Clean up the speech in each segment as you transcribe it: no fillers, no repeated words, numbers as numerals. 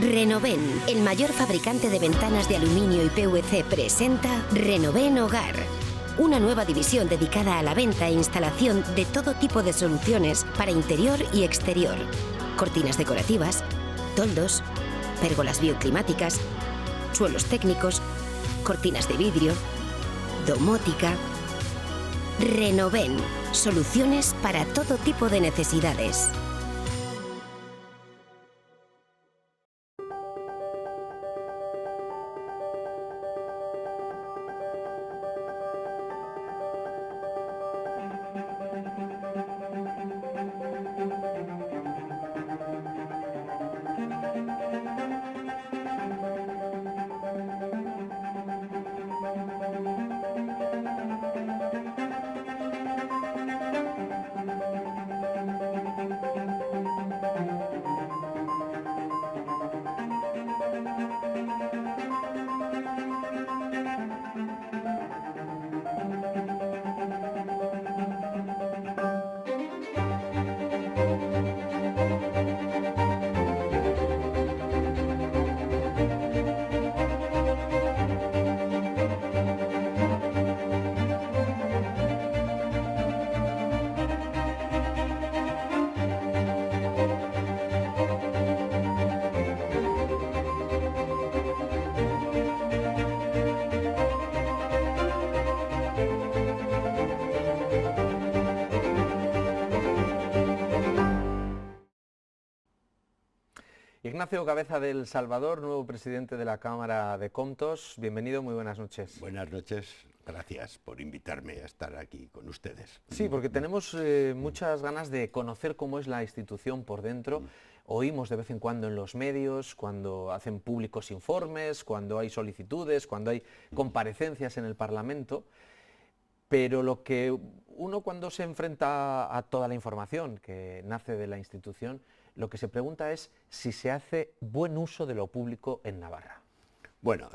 Renoven, el mayor fabricante de ventanas de aluminio y PVC, presenta Renoven Hogar. Una nueva división dedicada a la venta e instalación de todo tipo de soluciones para interior y exterior. Cortinas decorativas, toldos, pérgolas bioclimáticas, suelos técnicos, cortinas de vidrio, domótica. Renoven, soluciones para todo tipo de necesidades. Ignacio Cabeza del Salvador, nuevo presidente de la Cámara de Comptos. Bienvenido, muy buenas noches. Buenas noches, gracias por invitarme a estar aquí con ustedes. Sí, porque tenemos muchas ganas de conocer cómo es la institución por dentro. Oímos de vez en cuando en los medios, cuando hacen públicos informes, cuando hay solicitudes, cuando hay comparecencias en el Parlamento. Pero lo que uno cuando se enfrenta a toda la información que nace de la institución, lo que se pregunta es si se hace buen uso de lo público en Navarra. Bueno,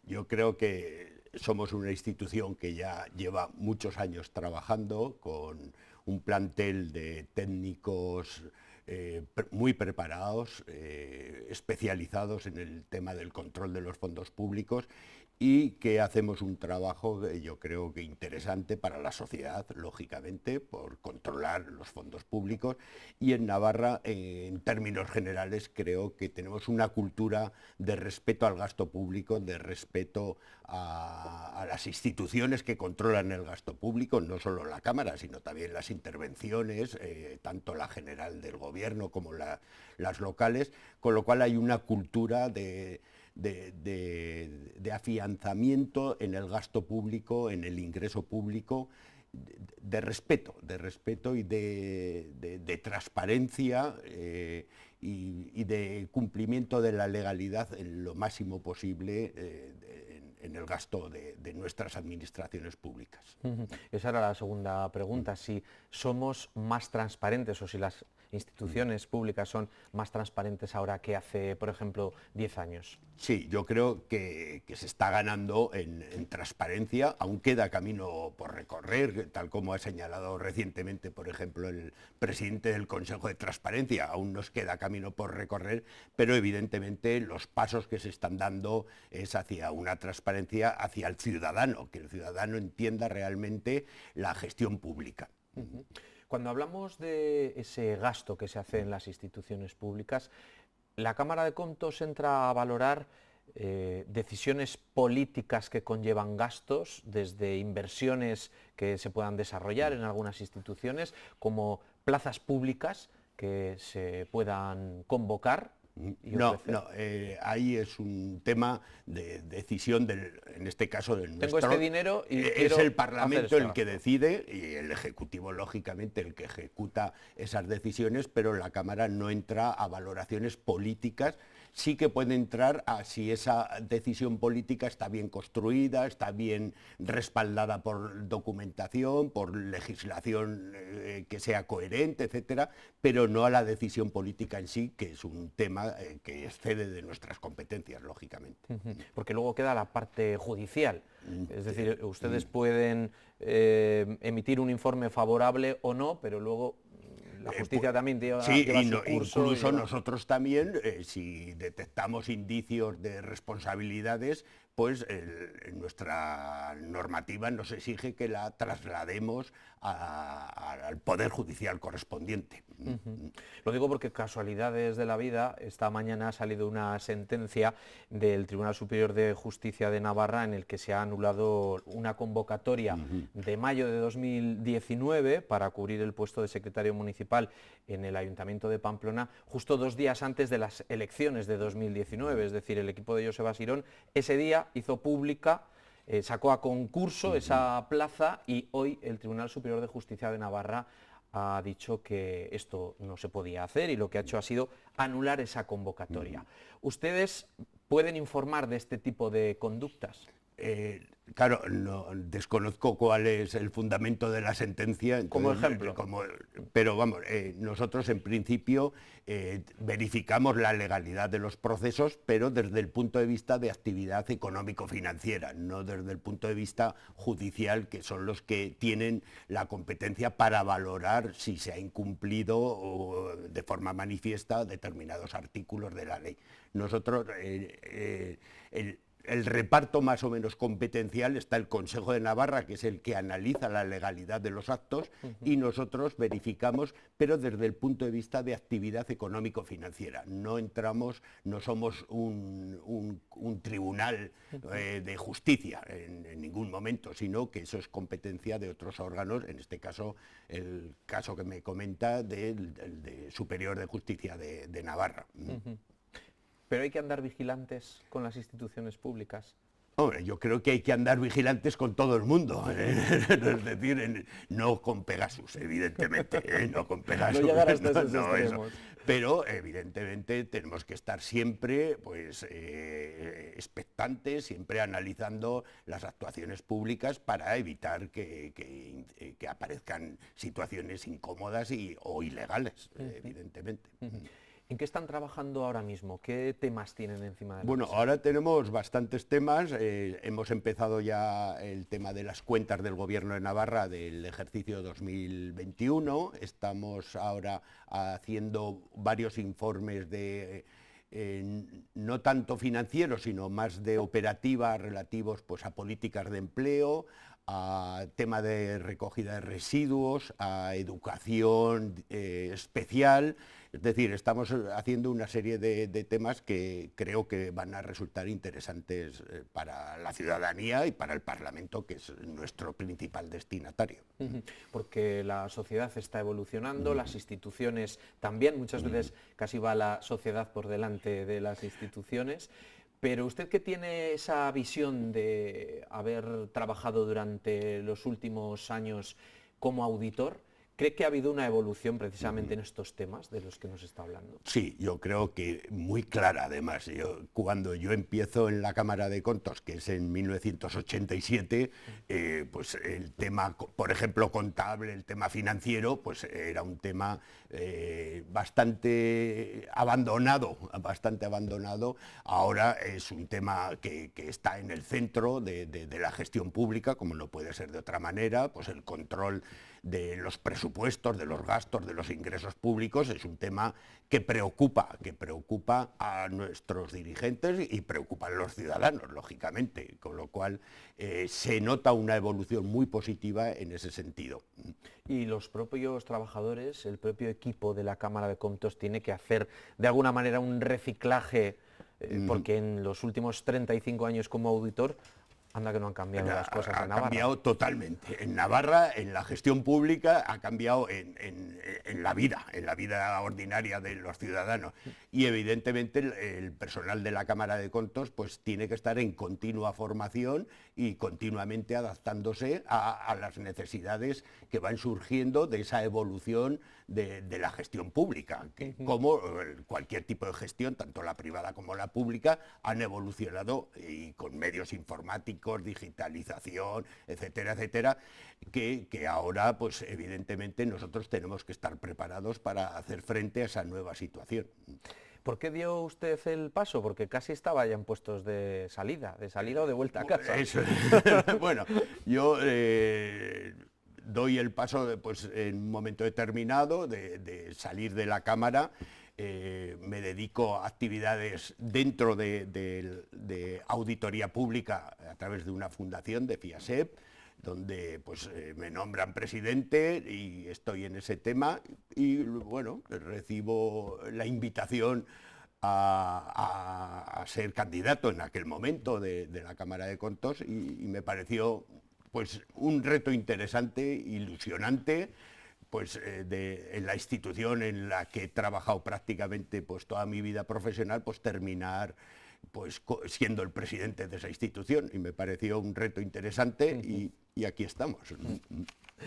yo creo que somos una institución que ya lleva muchos años trabajando con un plantel de técnicos muy preparados, especializados en el tema del control de los fondos públicos y que hacemos un trabajo yo creo que interesante para la sociedad, lógicamente, por controlar los fondos públicos. Y en Navarra, en términos generales, creo que tenemos una cultura de respeto al gasto público, de respeto a las instituciones que controlan el gasto público, no solo la Cámara, sino también las intervenciones, tanto la general del Gobierno como las locales, con lo cual hay una cultura de afianzamiento en el gasto público, en el ingreso público, de respeto y de transparencia y de cumplimiento de la legalidad en lo máximo posible en el gasto de nuestras administraciones públicas. Esa era la segunda pregunta, si somos más transparentes o si las instituciones públicas son más transparentes ahora que hace, por ejemplo, 10 años. Sí, yo creo que se está ganando en transparencia, aún queda camino por recorrer, tal como ha señalado recientemente, por ejemplo, el presidente del Consejo de Transparencia, aún nos queda camino por recorrer, pero evidentemente los pasos que se están dando es hacia una transparencia hacia el ciudadano, que el ciudadano entienda realmente la gestión pública. Cuando hablamos de ese gasto que se hace en las instituciones públicas, la Cámara de Comptos entra a valorar decisiones políticas que conllevan gastos, desde inversiones que se puedan desarrollar en algunas instituciones, como plazas públicas que se puedan convocar. No, ahí es un tema de decisión, en este caso del nuestro. Tengo este dinero y es el Parlamento el que decide y el Ejecutivo, lógicamente, el que ejecuta esas decisiones, pero la Cámara no entra a valoraciones políticas. Sí que puede entrar a si esa decisión política está bien construida, está bien respaldada por documentación, por legislación que sea coherente, etcétera, pero no a la decisión política en sí, que es un tema que excede de nuestras competencias, lógicamente. Porque luego queda la parte judicial. Es decir, ustedes pueden emitir un informe favorable o no, pero luego la justicia también lleva sí, su curso. Incluso nosotros también, si detectamos indicios de responsabilidades, pues nuestra normativa nos exige que la traslademos al Poder Judicial correspondiente. Lo digo porque casualidades de la vida, esta mañana ha salido una sentencia del Tribunal Superior de Justicia de Navarra en el que se ha anulado una convocatoria de mayo de 2019 para cubrir el puesto de secretario municipal en el Ayuntamiento de Pamplona, justo 2 días antes de las elecciones de 2019, es decir, el equipo de Joseba Sirón ese día hizo pública, sacó a concurso esa plaza y hoy el Tribunal Superior de Justicia de Navarra ha dicho que esto no se podía hacer y lo que ha hecho ha sido anular esa convocatoria. ¿Ustedes pueden informar de este tipo de conductas? Claro, no, desconozco cuál es el fundamento de la sentencia. Entonces, como ejemplo. Pero vamos, nosotros en principio verificamos la legalidad de los procesos, pero desde el punto de vista de actividad económico-financiera, no desde el punto de vista judicial, que son los que tienen la competencia para valorar si se ha incumplido de forma manifiesta determinados artículos de la ley. Nosotros, el reparto más o menos competencial está el Consejo de Navarra, que es el que analiza la legalidad de los actos, y nosotros verificamos, pero desde el punto de vista de actividad económico-financiera. No entramos, no somos un tribunal de justicia en ningún momento, sino que eso es competencia de otros órganos, en este caso, el caso que me comenta del Superior de Justicia de Navarra. ¿Pero hay que andar vigilantes con las instituciones públicas? Hombre, yo creo que hay que andar vigilantes con todo el mundo, es decir, no con Pegasus, evidentemente, no con Pegasus. No llegar hasta esos extremos. Pero evidentemente tenemos que estar siempre pues, expectantes, siempre analizando las actuaciones públicas para evitar que aparezcan situaciones incómodas o ilegales, evidentemente. ¿En qué están trabajando ahora mismo? ¿Qué temas tienen encima de la Bueno, mesa? ahora tenemos bastantes temas. Hemos empezado ya el tema de las cuentas del Gobierno de Navarra del ejercicio 2021. Estamos ahora haciendo varios informes de no tanto financieros, sino más de operativa relativos pues, a políticas de empleo, a tema de recogida de residuos, a educación especial. Es decir, estamos haciendo una serie de temas que creo que van a resultar interesantes para la ciudadanía y para el Parlamento, que es nuestro principal destinatario. Porque la sociedad está evolucionando, las instituciones también, muchas veces casi va la sociedad por delante de las instituciones. Pero usted, que tiene esa visión de haber trabajado durante los últimos años como auditor, ¿cree que ha habido una evolución precisamente en estos temas de los que nos está hablando? Sí, yo creo que muy clara además. Cuando yo empiezo en la Cámara de Contos, que es en 1987, pues el tema, por ejemplo, contable, el tema financiero, pues era un tema bastante abandonado. Ahora es un tema que está en el centro de la gestión pública, como no puede ser de otra manera, pues el control de los presupuestos, de los gastos, de los ingresos públicos, es un tema que preocupa a nuestros dirigentes y preocupa a los ciudadanos, lógicamente, con lo cual se nota una evolución muy positiva en ese sentido. Y los propios trabajadores, el propio equipo de la Cámara de Contos tiene que hacer de alguna manera un reciclaje, porque en los últimos 35 años como auditor, anda que no han cambiado las cosas en Navarra. Ha cambiado totalmente. En Navarra, en la gestión pública, ha cambiado en la vida ordinaria de los ciudadanos. Y evidentemente el personal de la Cámara de Contos pues tiene que estar en continua formación y continuamente adaptándose a las necesidades que van surgiendo de esa evolución de la gestión pública, que como cualquier tipo de gestión, tanto la privada como la pública, han evolucionado y con medios informáticos, digitalización, etcétera, etcétera, que ahora, pues evidentemente nosotros tenemos que estar preparados para hacer frente a esa nueva situación. ¿Por qué dio usted el paso? Porque casi estaba ya en puestos de salida o de vuelta a casa. Eso. Bueno, yo doy el paso, pues, en un momento determinado de salir de la Cámara. Me dedico a actividades dentro de auditoría pública a través de una fundación de FIASEP, donde pues me nombran presidente y estoy en ese tema y bueno, recibo la invitación a ser candidato en aquel momento de la Cámara de Contos y me pareció pues un reto interesante, ilusionante, pues en la institución en la que he trabajado prácticamente pues toda mi vida profesional, pues terminar pues siendo el presidente de esa institución y me pareció un reto interesante y aquí estamos.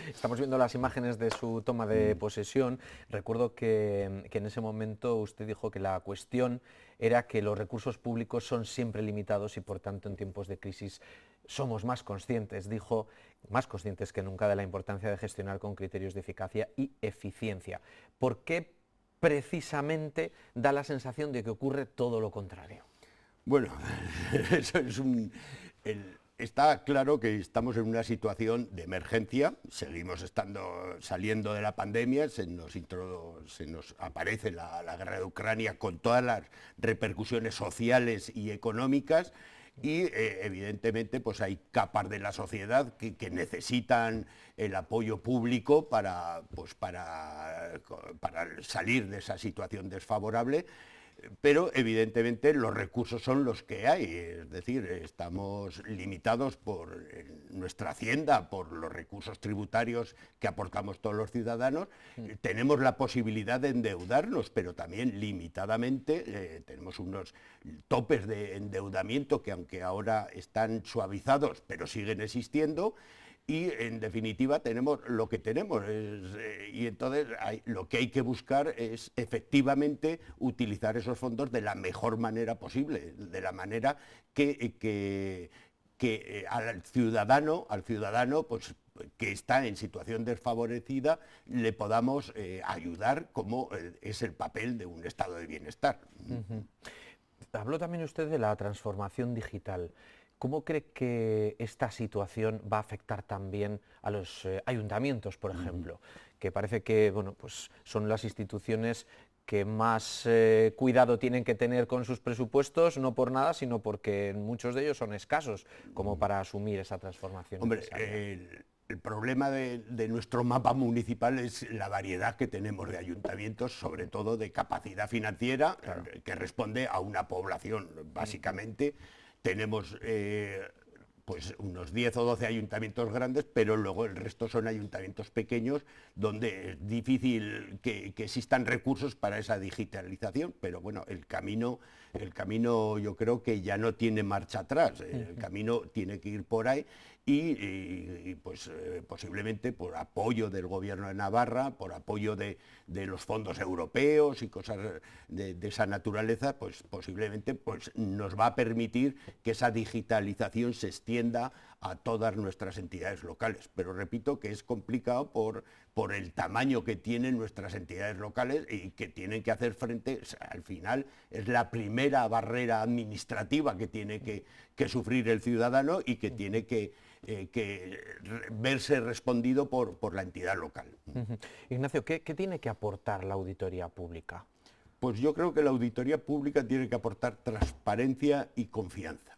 Estamos viendo las imágenes de su toma de posesión. Recuerdo que en ese momento usted dijo que la cuestión era que los recursos públicos son siempre limitados y por tanto en tiempos de crisis somos más conscientes, dijo, más conscientes que nunca de la importancia de gestionar con criterios de eficacia y eficiencia. ¿Por qué precisamente da la sensación de que ocurre todo lo contrario? Bueno, eso es está claro que estamos en una situación de emergencia, seguimos saliendo de la pandemia, se nos aparece la guerra de Ucrania con todas las repercusiones sociales y económicas y evidentemente pues hay capas de la sociedad que necesitan el apoyo público para salir de esa situación desfavorable. Pero evidentemente los recursos son los que hay, es decir, estamos limitados por nuestra hacienda, por los recursos tributarios que aportamos todos los ciudadanos, tenemos la posibilidad de endeudarnos, pero también limitadamente, tenemos unos topes de endeudamiento que aunque ahora están suavizados, pero siguen existiendo. Y en definitiva tenemos lo que tenemos y entonces lo que hay que buscar es efectivamente utilizar esos fondos de la mejor manera posible, de la manera que al ciudadano pues, que está en situación desfavorecida le podamos ayudar como es el papel de un estado de bienestar. Habló también usted de la transformación digital. ¿Cómo cree que esta situación va a afectar también a los ayuntamientos, por ejemplo? Que parece que bueno, pues son las instituciones que más cuidado tienen que tener con sus presupuestos, no por nada, sino porque muchos de ellos son escasos como para asumir esa transformación. Hombre, el problema de nuestro mapa municipal es la variedad que tenemos de ayuntamientos, sobre todo de capacidad financiera, claro, que responde a una población, básicamente. Tenemos pues unos 10 o 12 ayuntamientos grandes, pero luego el resto son ayuntamientos pequeños donde es difícil que existan recursos para esa digitalización, pero bueno, el camino yo creo que ya no tiene marcha atrás, el camino tiene que ir por ahí y pues posiblemente por apoyo del Gobierno de Navarra, por apoyo de los fondos europeos y cosas de esa naturaleza, pues posiblemente pues, nos va a permitir que esa digitalización se extienda a todas nuestras entidades locales. Pero repito que es complicado por el tamaño que tienen nuestras entidades locales y que tienen que hacer frente, al final es la primera barrera administrativa que tiene que sufrir el ciudadano y que tiene que verse respondido por la entidad local. Ignacio, ¿qué tiene que aportar la auditoría pública? Pues yo creo que la auditoría pública tiene que aportar transparencia y confianza.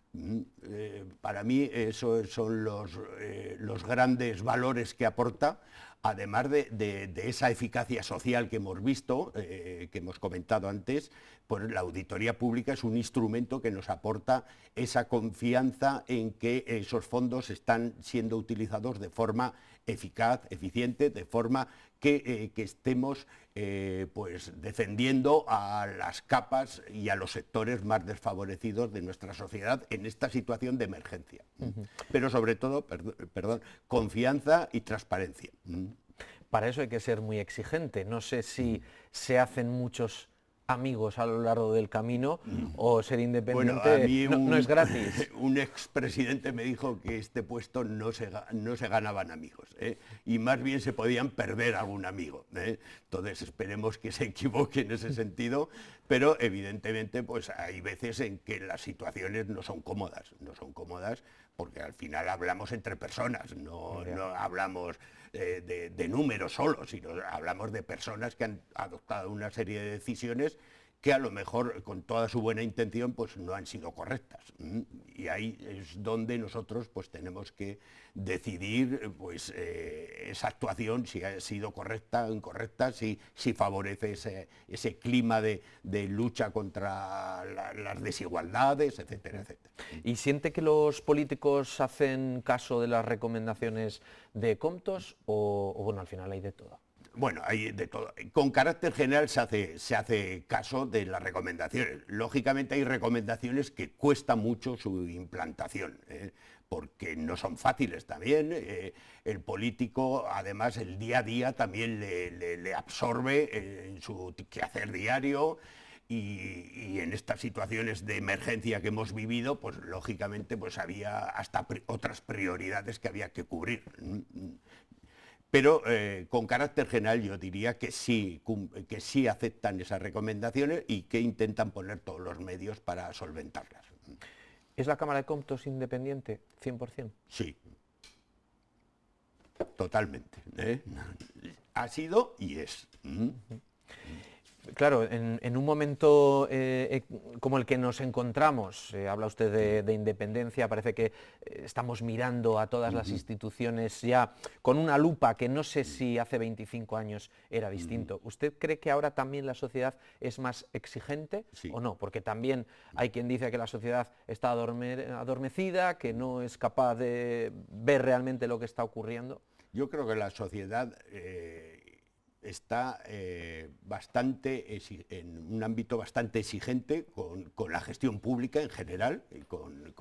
Para mí esos son los grandes valores que aporta, además de esa eficacia social que hemos visto, que hemos comentado antes, pues la auditoría pública es un instrumento que nos aporta esa confianza en que esos fondos están siendo utilizados de forma eficaz, eficiente, de forma que estemos pues defendiendo a las capas y a los sectores más desfavorecidos de nuestra sociedad en esta situación de emergencia. Pero sobre todo, confianza y transparencia. Para eso hay que ser muy exigente. No sé si se hacen muchos amigos a lo largo del camino o ser independiente, bueno, a mí no es gratis. Un expresidente me dijo que este puesto no se ganaban amigos, y más bien se podían perder algún amigo. Entonces esperemos que se equivoque en ese sentido, pero evidentemente pues hay veces en que las situaciones no son cómodas porque al final hablamos entre personas, no hablamos de números solo, sino hablamos de personas que han adoptado una serie de decisiones que a lo mejor con toda su buena intención pues no han sido correctas. Y ahí es donde nosotros pues tenemos que decidir pues esa actuación, si ha sido correcta o incorrecta, si favorece ese clima de lucha contra las desigualdades, etcétera, etcétera. ¿Y siente que los políticos hacen caso de las recomendaciones de Comptos o bueno, al final hay de todo? Bueno, hay de todo. Con carácter general se hace caso de las recomendaciones. Lógicamente hay recomendaciones que cuesta mucho su implantación, porque no son fáciles también. El político, además, el día a día también le absorbe en su quehacer diario. Y en estas situaciones de emergencia que hemos vivido, pues lógicamente pues había hasta otras prioridades que había que cubrir. Pero con carácter general yo diría que sí aceptan esas recomendaciones y que intentan poner todos los medios para solventarlas. ¿Es la Cámara de Comptos independiente, 100%? Sí, totalmente. Ha sido y es. Claro, en un momento como el que nos encontramos, habla usted de independencia, parece que estamos mirando a todas las instituciones ya con una lupa que no sé si hace 25 años era distinto. ¿Usted cree que ahora también la sociedad es más exigente o no? Porque también hay quien dice que la sociedad está adormecida, que no es capaz de ver realmente lo que está ocurriendo. Yo creo que la sociedad está en un ámbito bastante exigente con la gestión pública en general, y con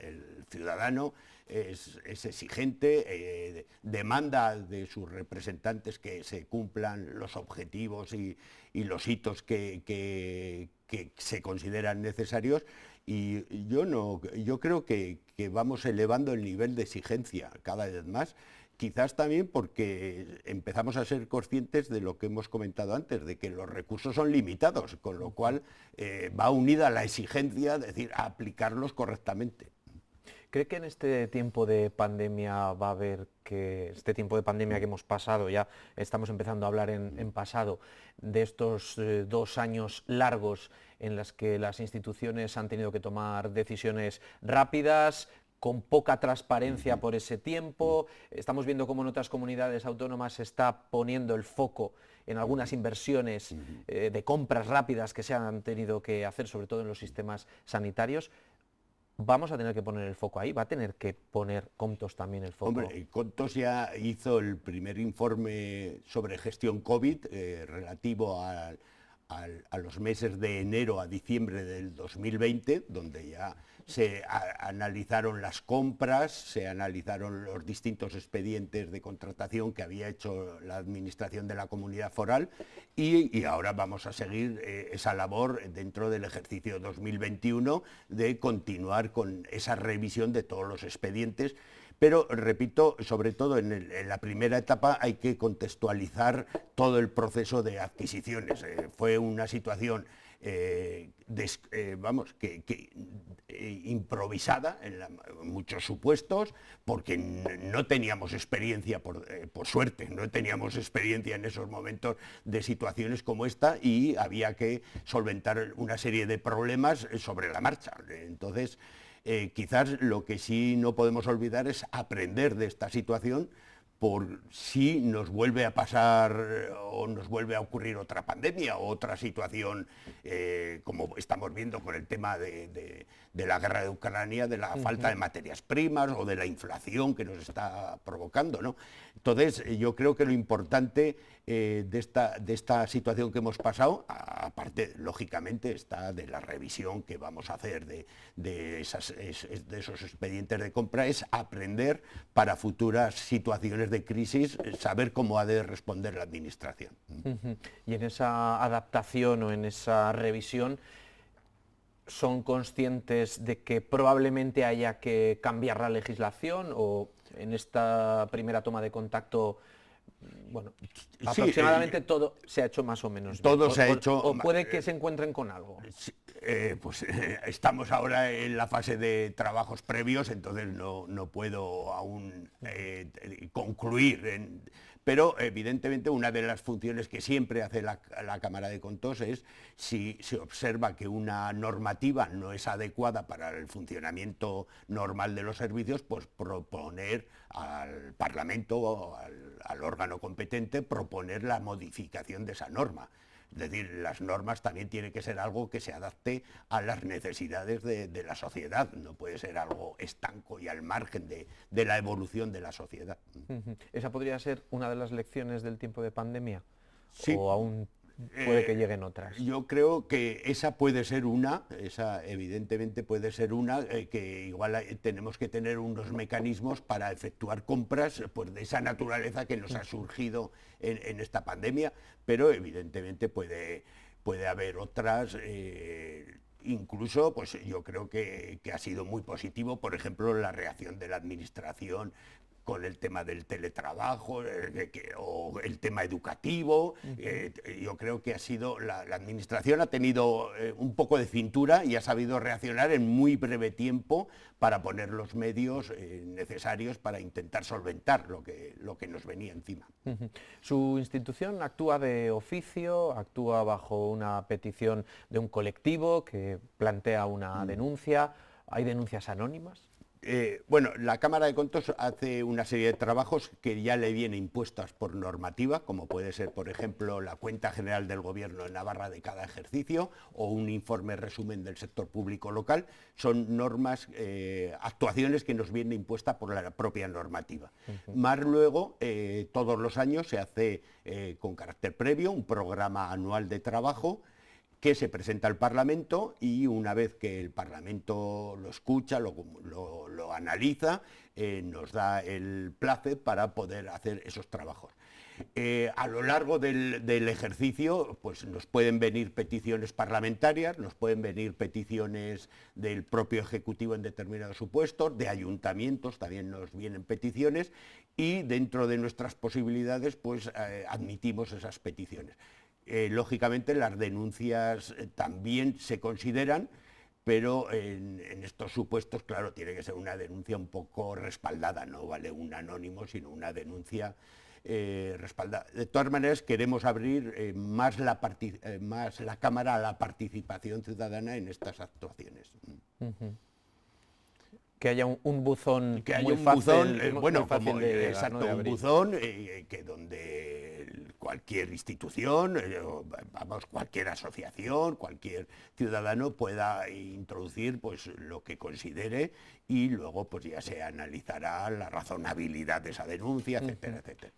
el ciudadano es exigente, demanda de sus representantes que se cumplan los objetivos y los hitos que se consideran necesarios, y yo creo que vamos elevando el nivel de exigencia cada vez más. Quizás también porque empezamos a ser conscientes de lo que hemos comentado antes, de que los recursos son limitados, con lo cual va unida la exigencia, es decir, a aplicarlos correctamente. ¿Cree que en este tiempo de pandemia va a haber este tiempo de pandemia que hemos pasado, ya estamos empezando a hablar en pasado, de estos 2 años largos en los que las instituciones han tenido que tomar decisiones rápidas, con poca transparencia por ese tiempo? Estamos viendo cómo en otras comunidades autónomas se está poniendo el foco en algunas inversiones de compras rápidas que se han tenido que hacer, sobre todo en los sistemas sanitarios. ¿Vamos a tener que poner el foco ahí? ¿Va a tener que poner Comptos también el foco? Hombre, Comptos ya hizo el primer informe sobre gestión COVID relativo a los meses de enero a diciembre del 2020, donde ya se analizaron las compras, se analizaron los distintos expedientes de contratación que había hecho la administración de la comunidad foral, y ahora vamos a seguir esa labor dentro del ejercicio 2021 de continuar con esa revisión de todos los expedientes. Pero, repito, sobre todo en la primera etapa hay que contextualizar todo el proceso de adquisiciones. Fue una situación improvisada en muchos supuestos, porque no teníamos experiencia, por suerte, no teníamos experiencia en esos momentos de situaciones como esta, y había que solventar una serie de problemas sobre la marcha. Entonces, quizás lo que sí no podemos olvidar es aprender de esta situación, por si nos vuelve a pasar o nos vuelve a ocurrir otra pandemia o otra situación, como estamos viendo con el tema de la guerra de Ucrania, de la falta de materias primas o de la inflación que nos está provocando, ¿no? Entonces, yo creo que lo importante de esta situación que hemos pasado, aparte, lógicamente, está de la revisión que vamos a hacer de esos expedientes de compra, es aprender para futuras situaciones de crisis, saber cómo ha de responder la administración. Y en esa adaptación o en esa revisión, ¿son conscientes de que probablemente haya que cambiar la legislación, o en esta primera toma de contacto bueno, Sí, aproximadamente todo se ha hecho más o menos bien. todo se ha hecho... O puede que se encuentren con algo. Estamos ahora en la fase de trabajos previos, entonces no puedo aún concluir. Pero evidentemente una de las funciones que siempre hace la Cámara de Contos es, si se observa que una normativa no es adecuada para el funcionamiento normal de los servicios, pues proponer al Parlamento o al órgano competente, proponer la modificación de esa norma. Es decir, las normas también tienen que ser algo que se adapte a las necesidades de la sociedad, no puede ser algo estanco y al margen de la evolución de la sociedad. ¿Esa podría ser una de las lecciones del tiempo de pandemia? Sí. ¿O aún puede que lleguen otras? Yo creo que esa puede ser una, esa evidentemente puede ser una, que igual tenemos que tener unos mecanismos para efectuar compras pues, de esa naturaleza que nos ha surgido en esta pandemia, pero evidentemente puede haber otras. Incluso, pues yo creo que ha sido muy positivo, por ejemplo, la reacción de la Administración con el tema del teletrabajo o el tema educativo. Yo creo que ha sido, la Administración ha tenido un poco de cintura y ha sabido reaccionar en muy breve tiempo para poner los medios necesarios para intentar solventar lo que nos venía encima. Su institución actúa de oficio, actúa bajo una petición de un colectivo que plantea una denuncia. ¿Hay denuncias anónimas? Bueno, la Cámara de Contos hace una serie de trabajos que ya le vienen impuestas por normativa, como puede ser, por ejemplo, la cuenta general del Gobierno de Navarra de cada ejercicio o un informe resumen del sector público local. Son normas, actuaciones que nos vienen impuestas por la propia normativa. Más luego, todos los años se hace con carácter previo un programa anual de trabajo que se presenta al Parlamento y una vez que el Parlamento lo escucha, lo analiza, nos da el placer para poder hacer esos trabajos. A lo largo del ejercicio pues nos pueden venir peticiones parlamentarias, nos pueden venir peticiones del propio Ejecutivo en determinados supuestos, de ayuntamientos también nos vienen peticiones y dentro de nuestras posibilidades pues admitimos esas peticiones. Lógicamente las denuncias también se consideran, pero en estos supuestos, claro, tiene que ser una denuncia un poco respaldada, no vale un anónimo, sino una denuncia respaldada. De todas maneras, queremos abrir más la Cámara a la participación ciudadana en estas actuaciones. Que haya un buzón que haya muy un fácil, buzón, muy bueno, fácil como, de llegar, exacto, ¿no? De un abrir. buzón que donde cualquier institución, vamos, cualquier asociación, cualquier ciudadano pueda introducir pues lo que considere y luego pues ya se analizará la razonabilidad de esa denuncia, etcétera, etcétera.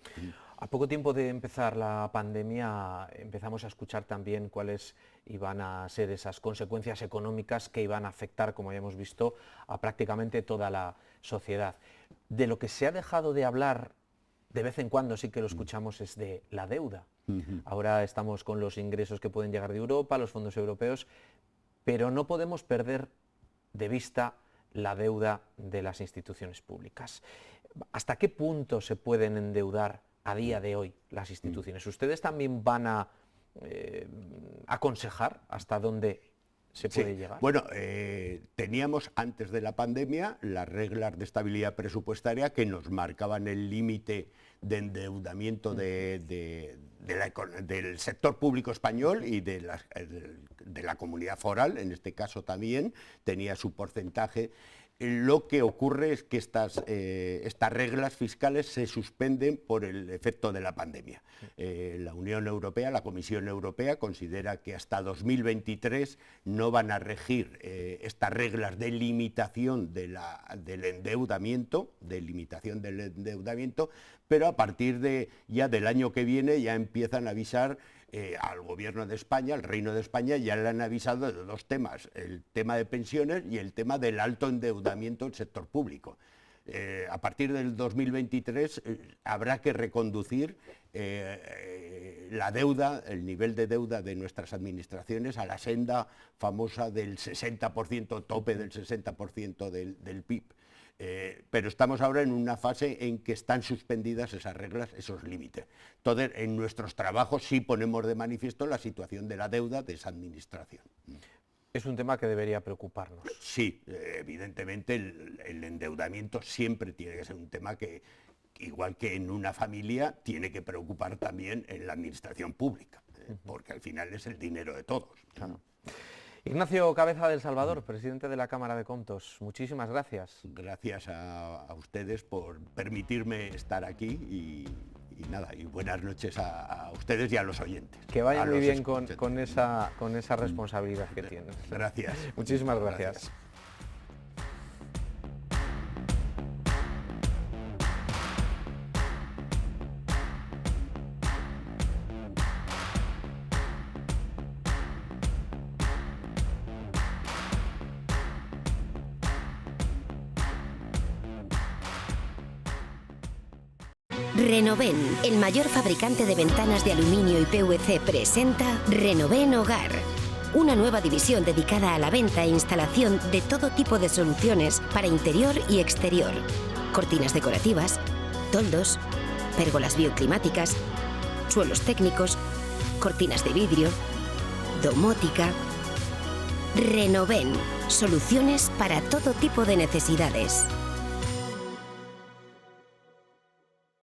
A poco tiempo de empezar la pandemia empezamos a escuchar también cuáles iban a ser esas consecuencias económicas que iban a afectar, como ya hemos visto, a prácticamente toda la sociedad. De lo que se ha dejado de hablar, de vez en cuando sí que lo escuchamos, es de la deuda. Ahora estamos con los ingresos que pueden llegar de Europa, los fondos europeos, pero no podemos perder de vista la deuda de las instituciones públicas. ¿Hasta qué punto se pueden endeudar a día de hoy las instituciones? ¿Ustedes también van a aconsejar hasta dónde se puede llegar? Bueno, teníamos antes de la pandemia las reglas de estabilidad presupuestaria que nos marcaban el límite de endeudamiento del sector público español y de la comunidad foral, en este caso también tenía su porcentaje. Lo que ocurre es que estas reglas fiscales se suspenden por el efecto de la pandemia. La Unión Europea, la Comisión Europea, considera que hasta 2023 no van a regir estas reglas de limitación del endeudamiento, pero a partir ya del año que viene ya empiezan a avisar al Gobierno de España, al Reino de España, ya le han avisado de dos temas, el tema de pensiones y el tema del alto endeudamiento del sector público. A partir del 2023 habrá que reconducir la deuda, el nivel de deuda de nuestras administraciones a la senda famosa del 60%, tope del 60% del PIB. Pero estamos ahora en una fase en que están suspendidas esas reglas, esos límites. Entonces, en nuestros trabajos sí ponemos de manifiesto la situación de la deuda de esa administración. Es un tema que debería preocuparnos. Sí, evidentemente el endeudamiento siempre tiene que ser un tema que, igual que en una familia, tiene que preocupar también en la administración pública, porque al final es el dinero de todos. Claro. Ignacio Cabeza del Salvador, presidente de la Cámara de Comptos, muchísimas gracias. Gracias a ustedes por permitirme estar aquí y nada, y buenas noches a ustedes y a los oyentes. Que vaya muy bien con esa responsabilidad que tienen. Gracias. Muchísimas gracias. Renoven, el mayor fabricante de ventanas de aluminio y PVC, presenta Renoven Hogar. Una nueva división dedicada a la venta e instalación de todo tipo de soluciones para interior y exterior. Cortinas decorativas, toldos, pérgolas bioclimáticas, suelos técnicos, cortinas de vidrio, domótica. Renoven, soluciones para todo tipo de necesidades.